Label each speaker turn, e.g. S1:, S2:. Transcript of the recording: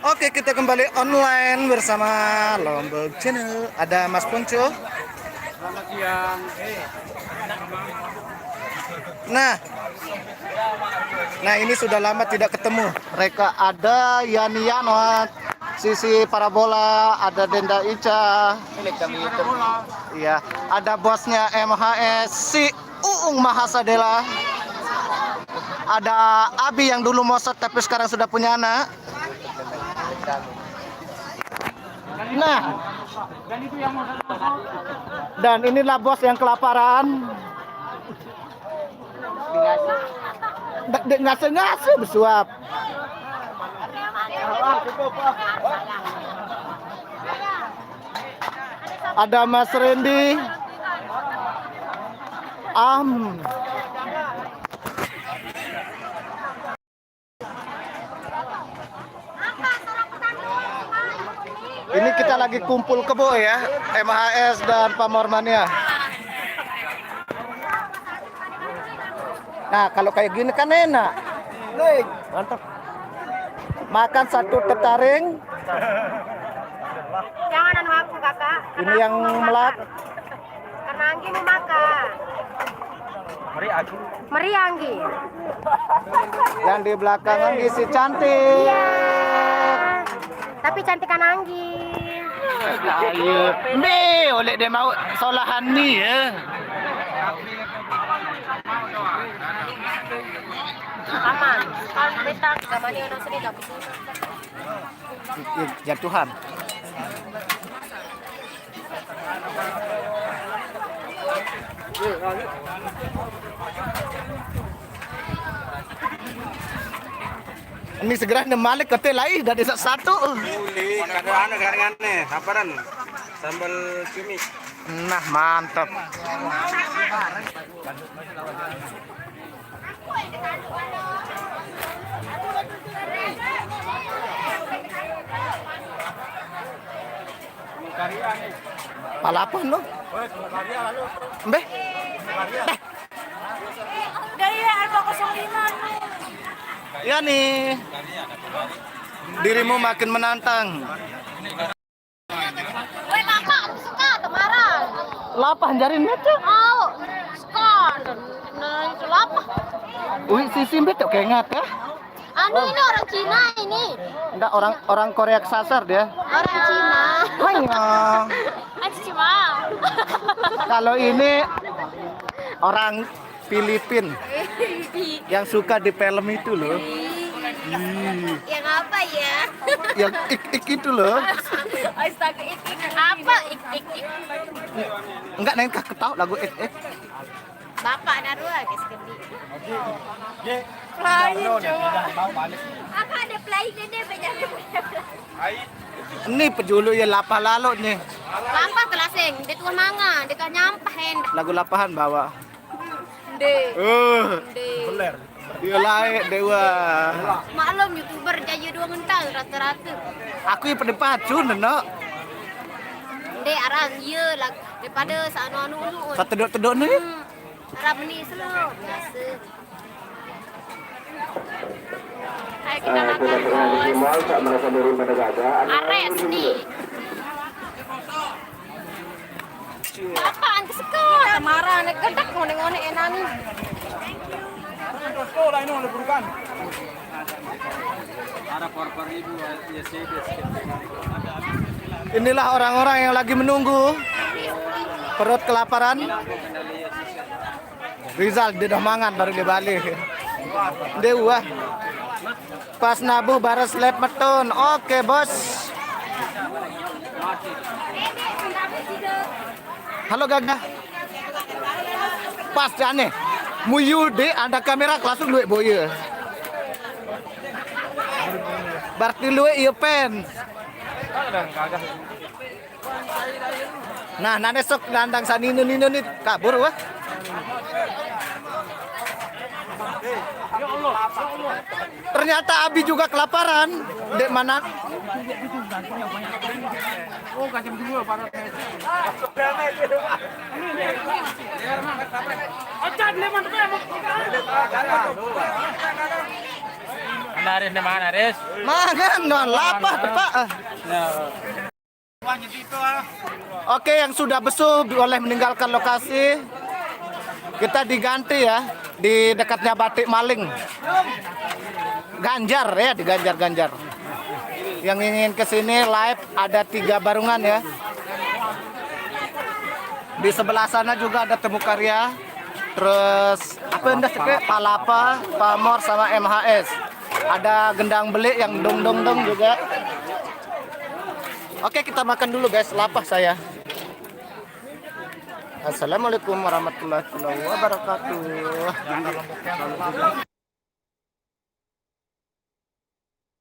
S1: Oke, kita kembali online bersama Lombok Channel. Ada Mas Punco.
S2: Selamat siang.
S1: Nah ini sudah lama tidak ketemu. Mereka ada Yanian, Sisi Parabola, ada Denda Ica. Ini kami YouTube. Iya, ada bosnya MHS si Uung Mahasadela. Ada Abi yang dulu mosot tapi sekarang sudah punya anak. Nah, dan inilah bos yang kelaparan. Ngase-ngase bersuap. Ada Mas Randy. Ini kita lagi kumpul kebo ya, MHS dan Pamormania. Nah, kalau kayak gini kan enak. Nih, mantap. Makan satu tetaring.
S3: Jangan anu aku kakak.
S1: Ini yang melak.
S3: Karena Anggi mau makan. Merianggi.
S1: Yang di belakang Anggi si cantik.
S3: Iya. Tapi cantikan Anggi.
S1: Ayo, nih oleh dia mau solahan nih ya.
S3: Aman. Kalau betang sama dia orang sedih tapi.
S1: Ya Tuhan. Ini segera nemalik ke telai dari satu.
S2: Uli, ada garingannya, sabaran. Sambal cumi.
S1: Nah, mantap. Palapan lo. Mbeh.
S3: Dari Alfa 05.
S1: Ya nih. Dirimu makin menantang.
S3: Woi kakak, aku suka kemarin.
S1: Lapah jarin metu.
S3: Oh, skor. Nah, itu apa?
S1: Sisi betul kayak ngat ya.
S3: Anu ini orang Cina ini.
S1: Enggak orang Korea kesasar dia.
S3: Orang Cina.
S1: Hanya.
S3: Cuma.
S1: Kalau ini orang Filipin yang suka di film itu loh.
S3: Yang apa ya?
S1: Yang ik itu loh.
S3: Astaga, ik. Apa ik?
S1: Enggak neng ketahu lagu ik.
S3: Bapak narua guys gede. Play coba. Apa ada play ini banyak.
S1: Ini pejulu ya lapah lalu nih.
S3: Lampah kelaseng, dia tuh manga, dia kan nyampahin.
S1: Lagu lapahan bawa.
S3: De.
S1: Beler. Dia lain dewa.
S3: Maklum YouTuber jadi 2 mental rata-rata.
S1: Aku yang pada pacu neno.
S3: De arang iya lah daripada anu anu.
S1: Satu tedok nih.
S3: Arab ni selo biasa. Ayo kita makan bos. Ares nih. Apaan kesuka? Tamara nek kedak ngone-ngone enak nih.
S1: Inilah orang-orang yang lagi menunggu. Perut kelaparan. Rizal dia dah mangan baru dia balik. Dewa. Pas nabu baras lep metun. Oke, bos. Halo Gagah. Pas aneh. Muyude ada kamera langsung duit boye. Berarti lu iya pen. Nah, nane sok dandang sanino nino nih kabur wah. Ternyata Abi juga kelaparan. Dek mana? Oh, kacang dua para.
S2: Naris di mana, Riz?
S1: Mangan non lapah tuh, Pak. Oke, yang sudah besuh boleh meninggalkan lokasi. Kita diganti ya di dekatnya Batik Maling. Ganjar ya, di Ganjar. Yang ingin ke sini live ada 3 barungan ya. Di sebelah sana juga ada Temu Karya. Terus apa yang dah Palapa, Pamor sama MHS. Ada gendang belik yang dong juga. Oke, kita makan dulu guys, lapar saya. Assalamualaikum warahmatullahi wabarakatuh.